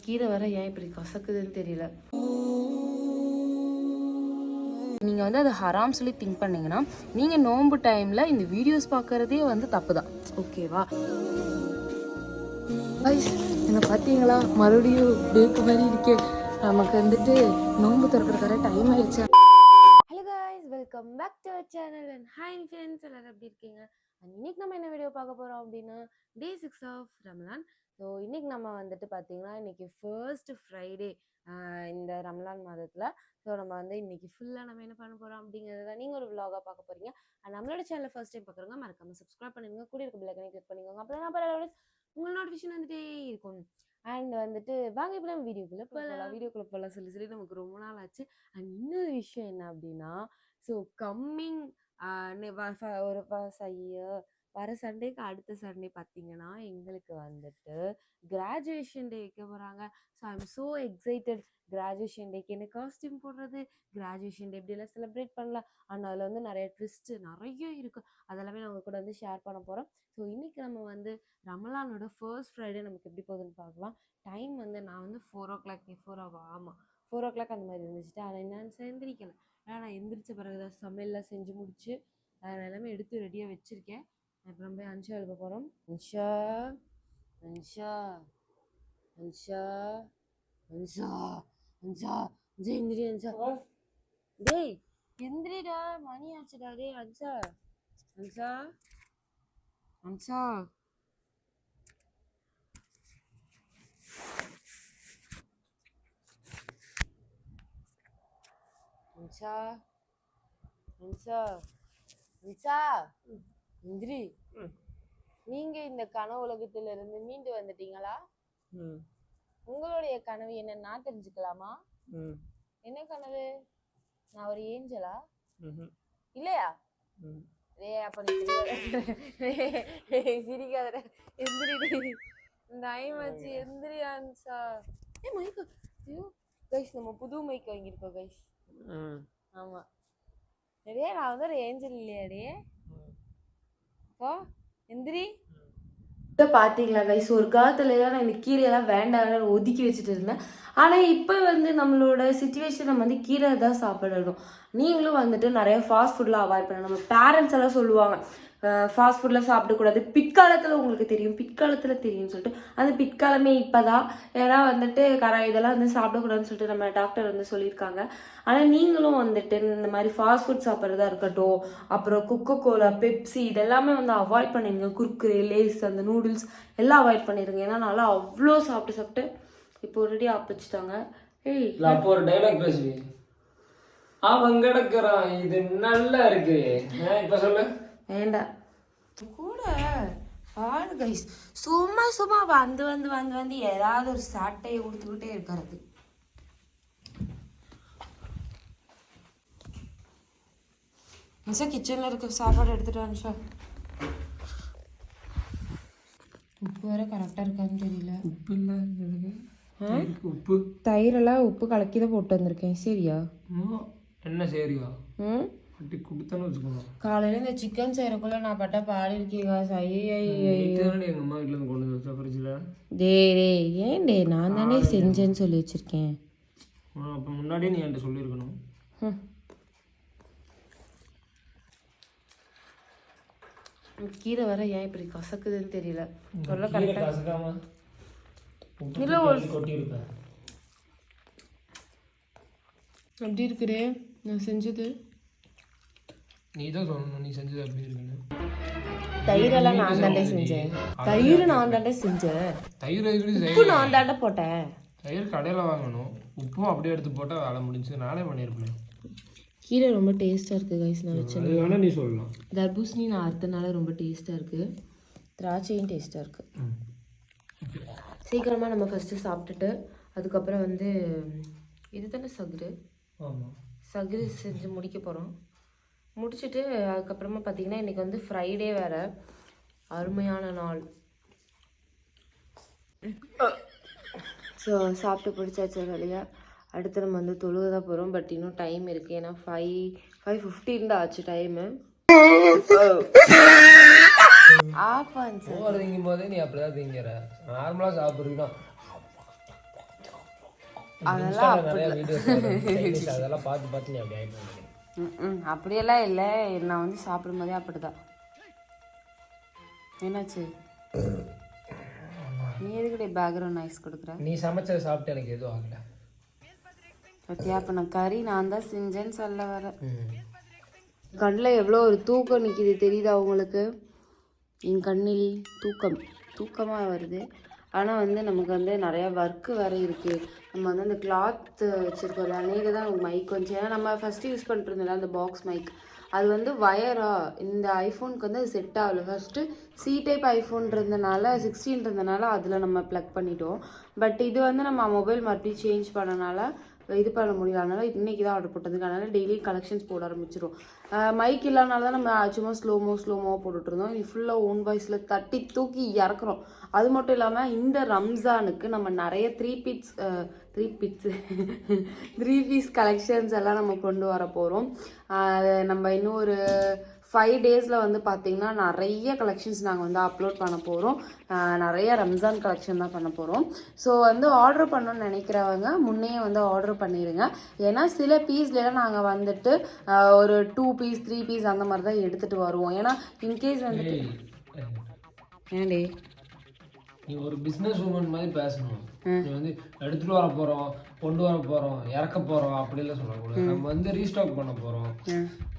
கீரை வர ஏன் இப்படி கசக்குதுன்னு தெரியல. நீங்கள் வந்து அதை ஹராம் சொல்லி திங்க் பண்ணீங்கன்னா நீங்கள் நோன்பு டைமில் இந்த வீடியோஸ் பார்க்குறதே வந்து தப்பு தான். ஓகேவா கைஸ், என்ன பார்த்தீங்களா? மறுபடியும் பேக்கு மாதிரி இருக்கே. நமக்கு வந்துட்டு நோன்பு திறக்கிறதுக்காக டைம் ஆயிடுச்சு. Hello guys, welcome back to our channel and hi friends, எல்லாரும் எப்படி இருக்கீங்க? அண்ட் இன்னைக்கு நம்ம என்ன வீடியோ பார்க்க போகிறோம் அப்படின்னா Day 6 ஆஃப் ரமலான். ஸோ இன்னைக்கு நம்ம வந்துட்டு பார்த்தீங்கன்னா இன்னைக்கு ஃபர்ஸ்ட் ஃப்ரைடே இந்த ரமலான் மாதத்தில். ஸோ நம்ம வந்து இன்னைக்கு ஃபுல்லாக நம்ம என்ன பண்ண போகிறோம் அப்படிங்கிறத நீங்கள் ஒரு விலாகாக பார்க்க போகிறீங்க. அண்ட் நம்மளோட சேனலை ஃபர்ஸ்ட் டைம் பார்க்குறவங்க மறக்காம சப்ஸ்கிரைப் பண்ணிடுங்க, கூட இருக்க பெல் ஐகானை கிளிக் பண்ணிக்கோங்க. அப்போ தான் பரவாயில்ல உங்கள் நோட்டிஃபிகேஷன் வந்துட்டே இருக்கும். அண்ட் வந்துட்டு வாங்க இப்போ நம்ம வீடியோக்குள்ளே போகலாம் சொல்லி நமக்கு ரொம்ப நாள் ஆச்சு. அண்ட் இன்னொரு விஷயம் என்ன அப்படின்னா, ஸோ கம்மிங் ஒரு வர சண்டேக்கு அடுத்த சண்டே பார்த்தீங்கன்னா எங்களுக்கு வந்துட்டு கிராஜுவேஷன் டே வைக்க போகிறாங்க. So I am so excited. Graduation டேக்கு என்ன காஸ்டியூம் போடுறது, கிராஜுவேஷன் டே எப்படியெல்லாம் செலிப்ரேட் பண்ணலாம், அண்ட் அதில் வந்து நிறைய ட்விஸ்ட்டு நிறைய இருக்குது. அதெல்லாமே நான் உங்க கூட வந்து ஷேர் பண்ண போகிறோம். ஸோ இன்றைக்கி நம்ம வந்து ரமலானோட ஃபர்ஸ்ட் ஃப்ரைடே நமக்கு எப்படி போகுதுன்னு பார்க்கலாம். டைம் வந்து நான் வந்து 4 o'clock ஆமாம் 4 o'clock அந்த மாதிரி இருந்துச்சுட்டு. ஆனால் என்னன்னு எந்திரிக்கலை. ஏன்னா நான் எந்திரிச்ச பிறகுதான் சமையல்லாம் செஞ்சு முடிச்சு நான் எல்லாமே எடுத்து ரெடியாக வச்சுருக்கேன். அப்புறம் போய் அன்ஷா எழுப்ப போகிறோம். அன்ஷா அன்ஷா அன்ஷா அன்ஷா அன்ஷா அன்ஷா எந்திரி அன்ஷா. டேய் எந்திரிடா, மணி ஆச்சுடா. டேய் அன்ஷா அன்ஷா அன்ஷா அன்ஷா அன்ஷா அன்ஷா எந்திரி. நீங்க இந்த கனவு உலகத்துல இருந்து மீண்டு வந்துட்டீங்களா? உங்களுடைய கனவு என்ன நான் தெரிஞ்சுக்கலாமா? என்ன கனவு? நான் ஒரு ஏஞ்சலா இல்லையா? அப்ப நீ சிரிக்காத. எந்திரி, டைம் ஆச்சு. எந்திரி அன்சா. மைக்கு, ஐயோ கைஸ், நம்ம புது மைக் வாங்கியிருக்கோம் கைஸ். ஆமா நிறைய. நான் வந்து ஒரு ஏஞ்சல் இல்லையாடே. எந்திரி. பார்த்தீங்களா கைஸ், ஒரு காலத்துலலாம் நான் இந்த கீரையெல்லாம் வேண்டாம்னு ஒதுக்கி வச்சுட்டு இருந்தேன். ஆனால் இப்போ வந்து நம்மளோட சுச்சுவேஷன் நம்ம வந்து கீரை தான் சாப்பிடணும். நீங்களும் வந்துட்டு நிறைய ஃபாஸ்ட் ஃபுட்லாம் அவாய்ட் பண்ணணும். நம்ம பேரண்ட்ஸ் எல்லாம் சொல்லுவாங்க ஃபாஸ்ட் ஃபுட்லாம் சாப்பிடக்கூடாது. பிற்காலத்தில் உங்களுக்கு தெரியும், பிற்காலத்தில் தெரியும்னு சொல்லிட்டு அந்த பிற்காலமே இப்போ தான். ஏன்னா வந்துட்டு இதெல்லாம் வந்து சாப்பிடக்கூடாதுன்னு சொல்லிட்டு நம்ம டாக்டர் வந்து சொல்லியிருக்காங்க. ஆனால் நீங்களும் வந்துட்டு இந்த மாதிரி ஃபாஸ்ட் ஃபுட் சாப்பிட்றதா இருக்கட்டும், அப்புறம் கொக்கோகோலா, பெப்சி இதெல்லாமே வந்து அவாய்ட் பண்ணிடுங்க. குர்குரே, லேஸ், அந்த நூடுல்ஸ் எல்லாம் அவாய்ட் பண்ணிடுங்க. ஏன்னா நல்லா அவ்வளோ சாப்பிட்டு இப்போ ஆல்ரெடி ஆப்பிச்சிட்டாங்க. ஏய் அப்போ ஒரு டைலாக் பேசுவி. அவன் கிடக்குறான், இது நல்லா இருக்கு. இப்போ சொல்லு. வேண்டாம் கூட பாரு கைஸ். சும்மா வந்து ஏதாவது ஒரு சாட்டையை கொடுத்துக்கிட்டே இருக்கிறது. நிஷா கிச்சன்ல இருக்க சாப்பாடு எடுத்துட்டு வந்துச்சா. உப்பு வேற கரெக்டா இருக்கான்னு தெரியல. உப்பு இல்லை, உப்பு தயிரெல்லாம் உப்பு கலக்கி தான் போட்டு வந்திருக்கேன். சரியா? என்ன சரியா? அப்படி கொடுத்தானு வச்சுக்கோங்க. காலையில இந்த சிக்கன் செய்யறக்குள்ள நான் பட்ட பாடி இருக்கீங்க. எங்க அம்மா வீட்டுல இருந்து கொண்டு வந்து ஃப்ரிட்ஜில். டே ஏன் டே, நான் தானே செஞ்சேன்னு சொல்லி வச்சிருக்கேன். அப்போ முன்னாடியே நீ என்கிட்ட சொல்லியிருக்கணும். கீரை வர ஏன் இப்படி கசக்குதுன்னு தெரியல. கசக்காம கொட்டியிருப்பேன். எப்படி இருக்குதே நான் செஞ்சது? நீ தான் சொல்லணும், நீ செஞ்சது எப்படி இருக்குன்னு. தயிரெல்லாம் நான் தாண்டே செஞ்சேன். தயிர் நான் தாண்டே செஞ்சேன். தயிர் உப்பு நான் தாண்டே போட்டேன். தயிர் கடையில் வாங்கணும், உப்பும் அப்படியே எடுத்து போட்டால் வேலை முடிஞ்சு. நானே பண்ணியிருப்பேன். கீரை ரொம்ப டேஸ்ட்டாக இருக்குது கைஸ். நான் வச்சேன். வேணால் நீ சொல்லலாம். தர்பூசணி நான் அறுத்தனால ரொம்ப டேஸ்ட்டாக இருக்குது. திராட்சையும் டேஸ்ட்டாக இருக்குது. சீக்கிரமாக நம்ம ஃபஸ்ட்டு சாப்பிட்டுட்டு அதுக்கப்புறம் வந்து இது தானே சகுரு. ஆமாம், சகுரு செஞ்சு முடிக்க போகிறோம். முடிச்சுட்டு அதுக்கப்புறமா பார்த்தீங்கன்னா இன்றைக்கி வந்து ஃப்ரைடே வேறு. அருமையான நாள். ஸோ சாப்பிட்டு பிடிச்சாச்சு வேலையா. அடுத்து நம்ம வந்து தொழுக தான் போகிறோம். பட் இன்னும் டைம் இருக்குது. ஏன்னா 5:15 தான் ஆச்சு டைமு. திங்கும் போதே நீ அப்படிதான் திங்கிற. நார்மலாக சாப்பிட்றீங்கன்னா அதெல்லாம் நிறைய வீடியோஸ் அதெல்லாம் பார்த்து பார்த்து நீ அப்படி ஆயிட்டு அப்படியெல்லாம் இல்லை, நான் வந்து சாப்பிடும் போதே அப்படிதான். என்னாச்சு, நீ எதுக்கு பேக்ரவுண்ட் நாய்ஸ் கொடுக்குற? நீ சமைச்சதை சாப்பிட்டு எனக்கு எதுவும் ஆகல பத்தியா, அப்போ நான் கறி நான் தான் செஞ்சேன்னு சொல்ல வரேன். கண்ணில் எவ்வளோ ஒரு தூக்கம் நிற்கிது தெரியுதா உங்களுக்கு? என் கண்ணில் தூக்கமாக வருது. ஆனால் வந்து நமக்கு வந்து நிறையா ஒர்க்கு வேறு இருக்குது. நம்ம வந்து அந்த கிளாத் வச்சுருக்கோம், அன்றைக்கி தான் நமக்கு மைக் வந்துச்சு. ஏன்னா நம்ம ஃபஸ்ட்டு யூஸ் பண்ணிட்டு இருந்தோம்ல அந்த பாக்ஸ் மைக், அது வந்து வயரா இந்த ஐஃபோனுக்கு வந்து அது செட் ஆகலை. ஃபஸ்ட்டு சி டைப் ஐஃபோன் இருந்தனால 16 இருந்தனால அதில் நம்ம ப்ளக் பண்ணிட்டோம். பட் இது வந்து நம்ம மொபைல் மறுபடியும் சேஞ்ச் பண்ணனால இது பண்ண முடியல. அதனால் இன்றைக்கி தான் ஆர்டர் போட்டதுக்கு. அதனால் டெய்லி கலெக்ஷன்ஸ் போட ஆரம்பிச்சிடும். மைக் இல்லாதனால தான் நம்ம சும்மா ஸ்லோமோ போட்டுட்ருந்தோம். இது ஃபுல்லாக ஓன் வாய்ஸில் தட்டி தூக்கி இறக்குறோம். அது மட்டும் இல்லாமல் இந்த ரம்ஜானுக்கு நம்ம நிறைய த்ரீ பீஸ் கலெக்ஷன்ஸ் எல்லாம் நம்ம கொண்டு வர போகிறோம். நம்ம இன்னும் ஒரு 5 டேஸில் வந்து பார்த்திங்கன்னா நிறைய கலெக்ஷன்ஸ் நாங்கள் வந்து அப்லோட் பண்ண போகிறோம். நிறைய ரம்ஜான் கலெக்ஷன் தான் பண்ண போகிறோம். ஸோ வந்து ஆர்டர் பண்ணணும்னு நினைக்கிறவங்க முன்னே வந்து ஆர்டர் பண்ணிடுங்க. ஏன்னா சில பீஸ்லாம் நாங்கள் வந்துட்டு ஒரு 2 பீஸ் 3 பீஸ் அந்த மாதிரி தான் எடுத்துகிட்டு வருவோம். ஏன்னா இன்கேஸ் வந்துட்டு ஏன்டே நீ ஒரு பிஸ்னஸ் உமன் மாதிரி பேசணும். நீ வந்து எடுத்துட்டு வர போறோம், கொண்டு வர போறோம், இறக்க போறோம் அப்படிலாம் சொல்லக்கூடாது. நம்ம வந்து ரீஸ்டாக் பண்ண போறோம்,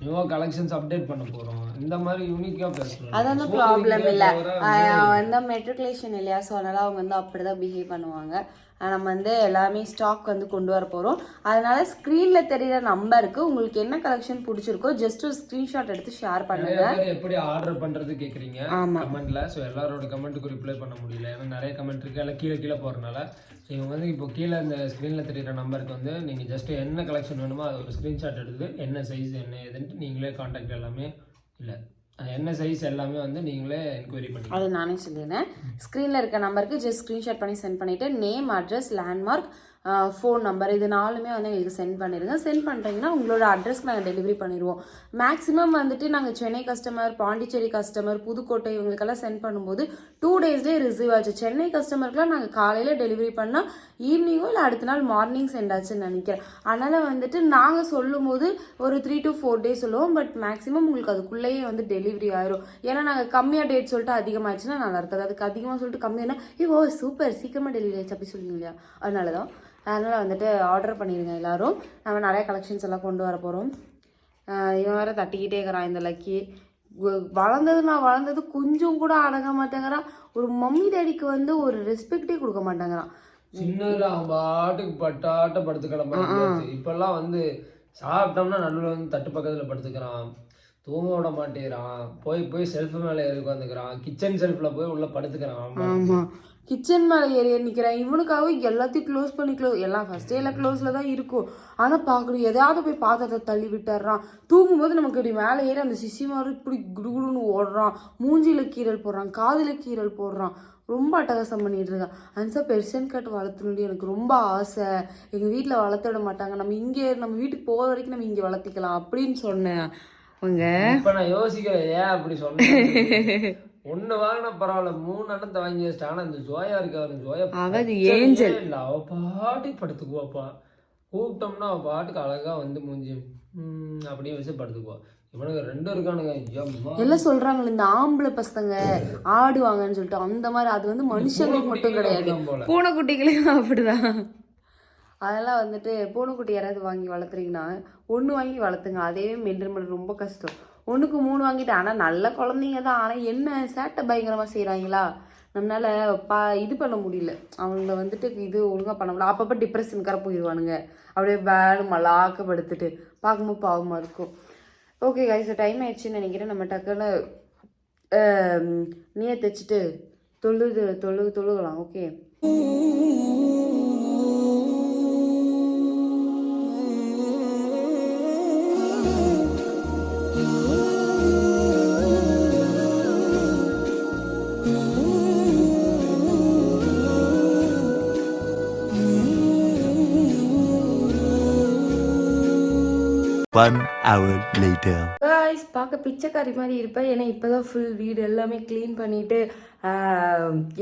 நியூவா கலெக்ஷன்ஸ் அப்டேட் பண்ண போறோம், இந்த மாதிரி யூனிக்கா பேசணும். அது ஒன்றும் ப்ராப்ளம் இல்லை. வந்து மெட்ரிகுலேஷன் இல்லையா, ஸோ அதனால் அவங்க வந்து அப்படி தான் பிஹேவ் பண்ணுவாங்க. நம்ம வந்து எல்லாமே ஸ்டாக் வந்து கொண்டு வர போகிறோம். அதனால் ஸ்க்ரீனில் தெரிகிற நம்பருக்கு உங்களுக்கு என்ன கலெக்ஷன் பிடிச்சிருக்கோ ஜஸ்ட் ஒரு ஸ்க்ரீன்ஷாட் எடுத்து ஷேர் பண்ணுங்க. எப்படி ஆர்டர் பண்ணுறது கேட்குறீங்க கமெண்ட்ல. ஸோ எல்லாரோட கமெண்ட்டுக்கு ரிப்ளை பண்ண முடியல, ஏன்னா நிறைய கமெண்ட் இருக்கு, எல்லாம் கீழே போகிறனால. ஸோ இவங்க வந்து இப்போ கீழே இந்த ஸ்க்ரீனில் தெரிகிற நம்பருக்கு வந்து நீங்கள் ஜஸ்ட் என்ன கலெக்ஷன் வேணுமோ அதை ஒரு ஸ்க்ரீன்ஷாட் எடுத்து என்ன சைஸ் என்ன எதுன்ட்டு நீங்களே காண்டாக்ட் எல்லாமே இல்லை என்ன சைஸ் எல்லாமே வந்து நீங்களே என்கொயரி பண்ணி அது நானே சொல்லிடுறேன். ஸ்க்ரீனில் இருக்க நம்பருக்கு ஜஸ்ட் ஸ்க்ரீன்ஷாட் பண்ணி சென்ட் பண்ணிவிட்டு name, address, landmark, phone number இது 4மே வந்து எங்களுக்கு சென்ட் பண்ணிடுங்க. சென்ட் பண்ணுறீங்கன்னா உங்களோட அட்ரஸ்க்கு நாங்கள் டெலிவரி பண்ணிடுவோம். மேக்ஸிமம் வந்துட்டு நாங்கள் சென்னை கஸ்டமர், பாண்டிச்சேரி கஸ்டமர், புதுக்கோட்டை இவங்களுக்கெல்லாம் சென்ட் பண்ணும்போது 2 டேஸ்லேயே ரிசீவ் ஆச்சு. சென்னை கஸ்டமருக்குலாம் நாங்கள் காலையில் டெலிவரி பண்ணால் ஈவினிங்கோ இல்லை அடுத்த நாள் மார்னிங் சென்ட் ஆச்சுன்னு நினைக்கிறேன். அதனால் வந்துட்டு நாங்கள் சொல்லும் போது ஒரு 3 to 4 டேஸ் சொல்லுவோம். பட் மேக்ஸிமம் உங்களுக்கு அதுக்குள்ளேயே வந்து டெலிவரி ஆயிரும். ஏன்னா நாங்கள் கம்மியாக டேட் சொல்லிட்டு அதிகமாகிடுச்சுன்னா நல்லா இருக்காது. அதுக்கு அதிகமாக சொல்லிட்டு கம்மியானா ஓ சூப்பர் சீக்கிரமாக டெலிவரி ஆயிடுச்சு அப்படி சொல்லுவீங்க இல்லையா, அதனால தான். அதனால் வந்துட்டு ஆர்டர் பண்ணிடுங்க எல்லோரும். நம்ம நிறைய கலெக்ஷன்ஸ் எல்லாம் கொண்டு வர போகிறோம். இவன் வேறு தட்டிக்கிட்டே இருக்கிறான் இந்த லக்கி. நான் வளர்ந்தது கொஞ்சம் கூட அடங்க மாட்டேங்கிறான். ஒரு மம்மி டேடிக்கு வந்து ஒரு ரெஸ்பெக்டே கொடுக்க மாட்டேங்கிறான். சின்னதுல அவன் பாட்டுக்கு பட்டாட்ட படுத்து கிளம்ப. இப்பெல்லாம் வந்து சாப்பிட்டோம்னா நடுவில் வந்து தட்டு பக்கத்தில் படுத்துக்கிறான், தூங்க விட மாட்டேங்கிறான், போய் செல்ஃப் மேலே ஏறி உட்காந்துக்கிறான், கிச்சன் செல்ஃபில் போய் உள்ள படுத்துக்கிறான். ஆமாம், கிச்சன் மேலே ஏறி நிற்கிறேன். இவனுக்காக எல்லாத்தையும் க்ளோஸ் பண்ணி எல்லாம் ஃபஸ்ட்டே எல்லாம் க்ளோஸில் தான் இருக்கும். ஆனால் பார்க்கணும் எதாவது போய் பாத்திரத்தை தள்ளி விட்டுறான். தூங்கும்போது நமக்கு இப்படி மேலே ஏறி அந்த சிசி மாதிரி இப்படி குடுகுடுன்னு ஓடுறான். மூஞ்சியில் கீரல் போடுறான், காதில் கீரல் போடுறான். ரொம்ப அட்டகாசம் பண்ணிட்டு இருக்கான். அன்சா பெர்சன் கட் வளர்த்துணுடி எனக்கு ரொம்ப ஆசை. எங்கள் வீட்டில் வளர்த்த விட மாட்டாங்க, நம்ம வீட்டுக்கு போகிற வரைக்கும் நம்ம இங்கே வளர்த்திக்கலாம் அப்படின்னு சொன்னேன். அவங்க இப்போ நான் யோசிக்கிறேன் ஏன் அப்படி சொன்னேன். ஒண்ணு வாங்கினா பரவாயில்ல, 3 அண்ணத்தை வாங்கி வச்சிட்டா. ஆனா இந்த ஜோயா இருக்காரு, ஜோயா ஏஞ்சல் இல்ல, அவ பாட்டுக்கு படுத்துக்குவாப்பா. கூப்பிட்டோம்னா அவ பாட்டுக்கு அழகா வந்து மூஞ்சி அப்படியே வச்சு படுத்துக்குவா. இவனுக்கு 2 இருக்கானுங்க. எல்லாம் சொல்றாங்க இந்த ஆம்பளை பசங்க ஆடுவாங்கன்னு சொல்லிட்டு, அந்த மாதிரி அது வந்து மனுஷங்களுக்கு மட்டும் கிடையாது, பூனைக்குட்டிகளையும் அப்படிதான். அதெல்லாம் வந்துட்டு பூனைக்குட்டி யாராவது வாங்கி வளர்த்துறீங்கன்னா 1 வாங்கி வளர்த்துங்க. அதே மெயின்டைன் பண்ண ரொம்ப கஷ்டம். 1க்கு 3 வாங்கிட்டு. ஆனால் நல்ல குழந்தைங்க தான், ஆனால் என்ன சேட்டை பயங்கரமாக செய்கிறாங்களா, நம்மளால இது பண்ண முடியல. அவங்கள வந்துட்டு இது ஒழுங்காக பண்ண முடியல. அப்பப்போ டிப்ரெஷனுக்கார போயிடுவானுங்க, அப்படியே வேணும் மலாக்கப்படுத்துட்டு பார்க்கும்போது பாவமாக இருக்கும். ஓகே கைஸ், டைம் ஆயிடுச்சுன்னு நினைக்கிறேன். நம்ம டக்குன்னு நீயை தைச்சிட்டு தொழுகலாம். Okay, One hour later. Guys, guys பார்க்க பிச்சைக்காரி மாதிரி இருப்பேன். ஏன்னா இப்போ தான் ஃபுல் வீடு எல்லாமே க்ளீன் பண்ணிவிட்டு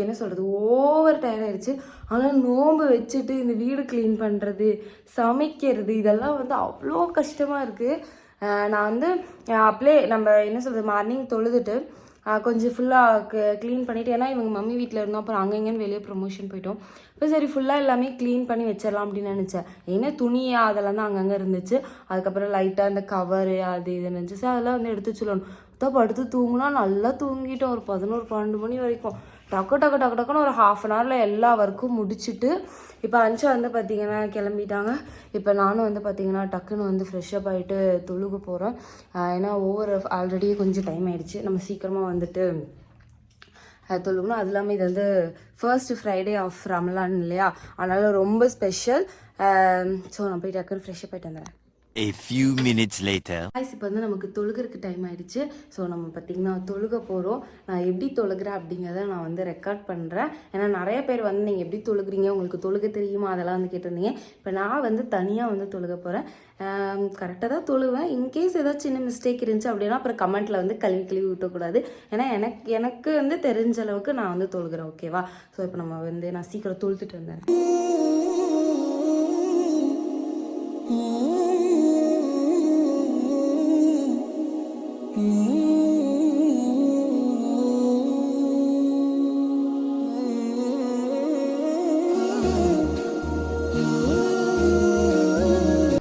என்ன சொல்கிறது ஓவர் டயர்ட் ஆயிடுச்சு. ஆனால் நோன்பு வச்சுட்டு இந்த வீடு க்ளீன் பண்ணுறது சமைக்கிறது இதெல்லாம் வந்து அவ்வளோ கஷ்டமாக இருக்குது. நான் வந்து அப்படியே நம்ம என்ன சொல்கிறது மார்னிங் தொழுதுட்டு கொஞ்சம் ஃபுல்லாக க்ளீன் பண்ணிவிட்டு, ஏன்னா இவங்க மம்மி வீட்டில் இருந்தோம், அப்புறம் அங்கங்கன்னு வெளியே ப்ரொமோஷன் போயிட்டோம். இப்போ சரி ஃபுல்லாக எல்லாமே க்ளீன் பண்ணி வச்சிடலாம் அப்படின்னு நினச்சேன். ஏன்னா துணியா அதெல்லாம் தான் அங்கங்கே இருந்துச்சு. அதுக்கப்புறம் லைட்டாக அந்த கவரு அது இது இருந்துச்சு, அதெல்லாம் வந்து எடுத்து வச்சுடணும். தான் படுத்து தூங்கினா நல்லா தூங்கிட்டோம் ஒரு 11-12 மணி வரைக்கும். டக்குன்னு ஒரு ½ அன் ஹவரில் எல்லா ஒர்க்கும் முடிச்சுட்டு இப்போ அன்ஷா வந்து பார்த்திங்கன்னா கிளம்பிட்டாங்க. இப்போ நானும் வந்து பார்த்திங்கன்னா டக்குன்னு வந்து ஃப்ரெஷ்ஷப் ஆகிட்டு தொழுக போகிறேன். ஏன்னா ஆல்ரெடி கொஞ்சம் டைம் ஆகிடுச்சு, நம்ம சீக்கிரமாக வந்துட்டு தொழுகணும். அது இல்லாமல் இது வந்து ஃபர்ஸ்ட் ஃப்ரைடே ஆஃப் ரமலான் இல்லையா, அதனால் ரொம்ப ஸ்பெஷல். ஸோ நான் போய் டக்குன்னு ஃப்ரெஷ்ஷப் ஆகிட்டு வந்துடுறேன். A few minutes later. இப்போ வந்து நமக்கு தொழுகிறதுக்கு டைம் ஆயிடுச்சு. ஸோ நம்ம பார்த்திங்கன்னா தொழுக போகிறோம். நான் எப்படி தொழுகிறேன் அப்படிங்கிறத நான் வந்து ரெக்கார்ட் பண்ணுறேன். ஏன்னா நிறைய பேர் வந்து நீங்கள் எப்படி தொழுகிறீங்க, உங்களுக்கு தொழுக தெரியுமா அதெல்லாம் வந்து கேட்டிருந்தீங்க. இப்போ நான் வந்து தனியாக வந்து தொழுக போகிறேன். கரெக்டாக தான் தொழுவேன். இன்கேஸ் ஏதாச்சும் சின்ன மிஸ்டேக் இருந்துச்சு அப்படின்னா அப்புறம் கமெண்ட்டில் வந்து கழுவி ஊற்றக்கூடாது. ஏன்னா எனக்கு வந்து தெரிஞ்ச அளவுக்கு நான் வந்து தொழுகிறேன். ஓகேவா? ஸோ இப்போ நம்ம வந்து நான் சீக்கிரம் தொழுத்துட்டு வந்தேன்.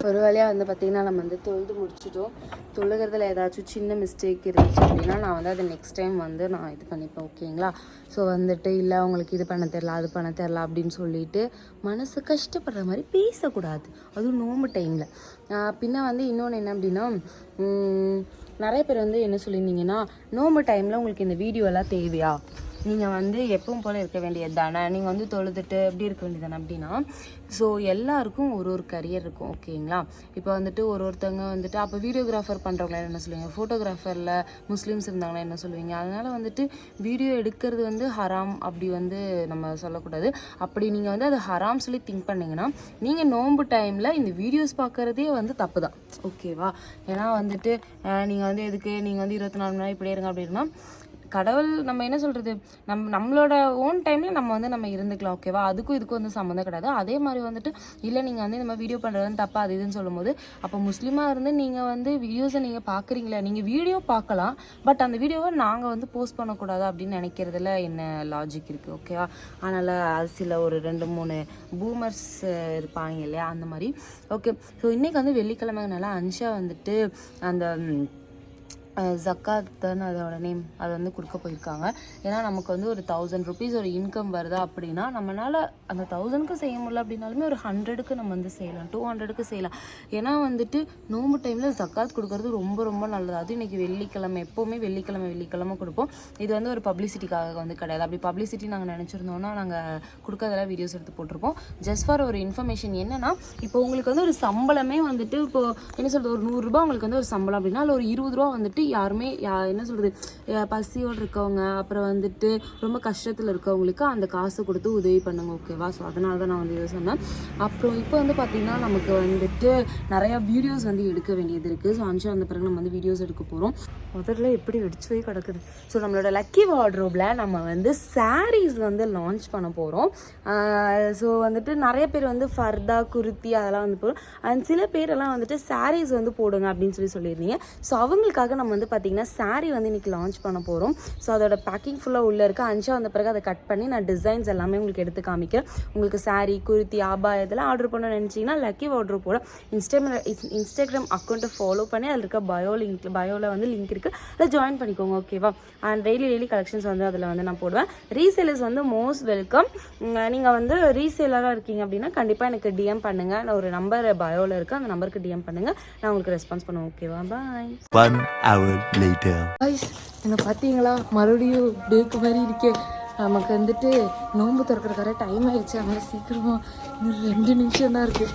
ஒரு வழியாக வந்து பார்த்திங்கன்னா நம்ம வந்து தொழுது முடிச்சிட்டோம். தொழுகிறதுல ஏதாச்சும் சின்ன மிஸ்டேக் இருந்துச்சு அப்படின்னா நான் வந்து அதை நெக்ஸ்ட் டைம் வந்து நான் இது பண்ணிப்பேன். ஓகேங்களா? ஸோ வந்துட்டு இல்லை அவங்களுக்கு இது பண்ண தெரில அது பண்ண தெரில அப்படின்னு சொல்லிட்டு மனசு கஷ்டப்படுற மாதிரி பேசக்கூடாது, அதுவும் நோம்பு டைமில். பின்ன வந்து இன்னொன்று என்ன அப்படின்னா, நிறைய பேர் வந்து என்ன சொல்லியிருந்தீங்கன்னா, நோம்பு டைமில் உங்களுக்கு இந்த வீடியோலாம் தேவையா, நீங்கள் வந்து எப்பவும் போல் இருக்க வேண்டியது தானே, நீங்கள் வந்து தொழுதுட்டு எப்படி இருக்க வேண்டியது தானே அப்படின்னா. ஸோ எல்லாருக்கும் ஒரு கரியர் இருக்கும். ஓகேங்களா? இப்போ வந்துட்டு ஒருத்தவங்க வந்துட்டு அப்போ வீடியோகிராஃபர் பண்ணுறவங்கள என்ன சொல்லுவீங்க, ஃபோட்டோகிராஃபரில் முஸ்லீம்ஸ் இருந்தாங்கன்னா என்ன சொல்லுவீங்க. அதனால் வந்துட்டு வீடியோ எடுக்கிறது வந்து ஹராம் அப்படி வந்து நம்ம சொல்லக்கூடாது. அப்படி நீங்கள் வந்து அது ஹராம் சொல்லி திங்க் பண்ணிங்கன்னா நீங்கள் நோன்பு டைமில் இந்த வீடியோஸ் பார்க்குறதே வந்து தப்பு தான். ஓகேவா? ஏன்னா வந்துட்டு நீங்கள் வந்து எதுக்கு நீங்கள் வந்து 24 மணி நேரம் இப்படியே இருங்க அப்படின்னா, கடவுள் நம்ம என்ன சொல்கிறது, நம்மளோட ஓன் டைமில் நம்ம இருந்துக்கலாம். ஓகேவா? அதுக்கும் இதுக்கும் வந்து சம்மந்தம் கிடையாது. அதே மாதிரி வந்துட்டு இல்லை நீங்கள் வந்து இந்த மாதிரி வீடியோ பண்ணுறது தப்பா அது இதுன்னு சொல்லும்போது, அப்போ முஸ்லீமாக இருந்து நீங்கள் வந்து வீடியோஸை நீங்கள் பார்க்குறீங்களா, நீங்கள் வீடியோ பார்க்கலாம், பட் அந்த வீடியோவை நாங்கள் வந்து போஸ்ட் பண்ணக்கூடாது அப்படின்னு நினைக்கிறதுல என்ன லாஜிக் இருக்குது. ஓகேவா? அதனால் அது சில ஒரு 2-3 பூமர்ஸ் இருப்பாங்க இல்லையா, அந்த மாதிரி. ஓகே, ஸோ இன்றைக்கி வந்து வெள்ளிக்கிழமைனால அன்ஷா வந்துட்டு அந்த ஜக்காத் தான் அதோட நேம், அதை வந்து கொடுக்க போயிருக்காங்க. ஏன்னா நமக்கு வந்து ஒரு 1000 rupees ஒரு இன்கம் வருதா அப்படின்னா நம்மளால் அந்த 1000க்கு செய்ய முடியல அப்படின்னாலுமே ஒரு 100க்கு நம்ம வந்து செய்யலாம், 200க்கு செய்யலாம். ஏன்னா வந்துட்டு நோம்பு டைமில் ஜக்காத் கொடுக்கறது ரொம்ப ரொம்ப நல்லது. அது இன்றைக்கி வெள்ளிக்கிழமை, எப்போவுமே வெள்ளிக்கிழமை கொடுப்போம். இது வந்து ஒரு பப்ளிசிட்டிக்காக வந்து கிடையாது. அப்படி பப்ளிசிட்டி நாங்கள் நினச்சிருந்தோன்னா நாங்கள் கொடுக்கறதெல்லாம் வீடியோஸ் எடுத்து போட்டிருப்போம். ஜஸ்ட் ஃபார் ஒரு இன்ஃபர்மேஷன். என்னென்னா இப்போ உங்களுக்கு வந்து ஒரு சம்பளமே வந்துட்டு இப்போது என்ன சொல்கிறது, ஒரு 100 ரூபா உங்களுக்கு வந்து ஒரு சம்பளம் அப்படின்னா அதில் ஒரு 20 ரூபா வந்துட்டு யாருமே என்ன சொல்கிறது பசியோடு இருக்கவங்க, அப்புறம் வந்துட்டு ரொம்ப கஷ்டத்தில் இருக்கவங்களுக்கு அந்த காசு கொடுத்து உதவி பண்ணுங்க. ஓகேவா? ஸோ அதனால தான் நான் வந்து இதை சொன்னேன். அப்புறம் இப்போ வந்து பார்த்திங்கன்னா நமக்கு வந்துட்டு நிறையா வீடியோஸ் வந்து எடுக்க வேண்டியது இருக்குது. ஸோ அன்ஷா அந்த பிறகு நம்ம வந்து வீடியோஸ் எடுக்க போகிறோம். முதல்ல எப்படி வெடிச்சு போய் கிடக்குது. ஸோ நம்மளோட லக்கி வார்ட்ரோபில் நம்ம வந்து சாரீஸ் வந்து லான்ச் பண்ண போகிறோம். ஸோ வந்துட்டு நிறைய பேர் வந்து ஃபர்தா குர்த்தி அதெல்லாம் வந்து போகிறோம். அண்ட் சில பேரெல்லாம் வந்துட்டு சாரீஸ் வந்து போடுங்க அப்படின்னு சொல்லியிருந்தீங்க. ஸோ அவங்களுக்காக நம்ம வந்து பார்த்திங்கன்னா சாரீ வந்து இன்றைக்கி லான்ச் பண்ண போகிறோம். ஸோ அதோட பேக்கிங் ஃபுல்லாக உள்ளே இருக்குது. அன்ஷா வந்த பிறகு அதை கட் பண்ணி நான் டிசைன்ஸ் எல்லாமே உங்களுக்கு எடுத்து காமிக்கிறேன். உங்களுக்கு சாரீ குர்த்தி ஆபா இதெல்லாம் ஆர்டர் பண்ண நினச்சிங்கன்னா லக்கி வார்ட்ரோபோட இன்ஸ்டாகிராம் அக்கௌண்ட்டை ஃபாலோ பண்ணி அதில் இருக்க பயோவில் வந்து லிங்க் இருக்குது, அதை ஜாயின் பண்ணிக்கோங்க. ஓகேவா? அண்ட் டெய்லி கலெக்ஷன்ஸ் வந்து அதில் வந்து நான் போடுவேன். ரீசேலர்ஸ் வந்து மோஸ்ட் வெல்கம். நீங்கள் வந்து ரீசேலராக இருக்கீங்க அப்படின்னா கண்டிப்பாக எனக்கு டிஎம் பண்ணுங்கள். நான் ஒரு நம்பர் பயோவில் இருக்குது, அந்த நம்பருக்கு டிஎம் பண்ணுங்கள், நான் உங்களுக்கு ரெஸ்பான்ஸ் பண்ணுவேன். ஓகேவா? பாய். 1 hour later. நீங்கள் பார்த்தீங்களா மறுபடியும் பேக்கு மாதிரி இருக்கே. நமக்கு வந்துட்டு நோன்பு திறக்கிற டைம் ஆயிடுச்சு. அதனால் சீக்கிரமாக இன்னும் 2 நிமிஷம் தான் இருக்குது.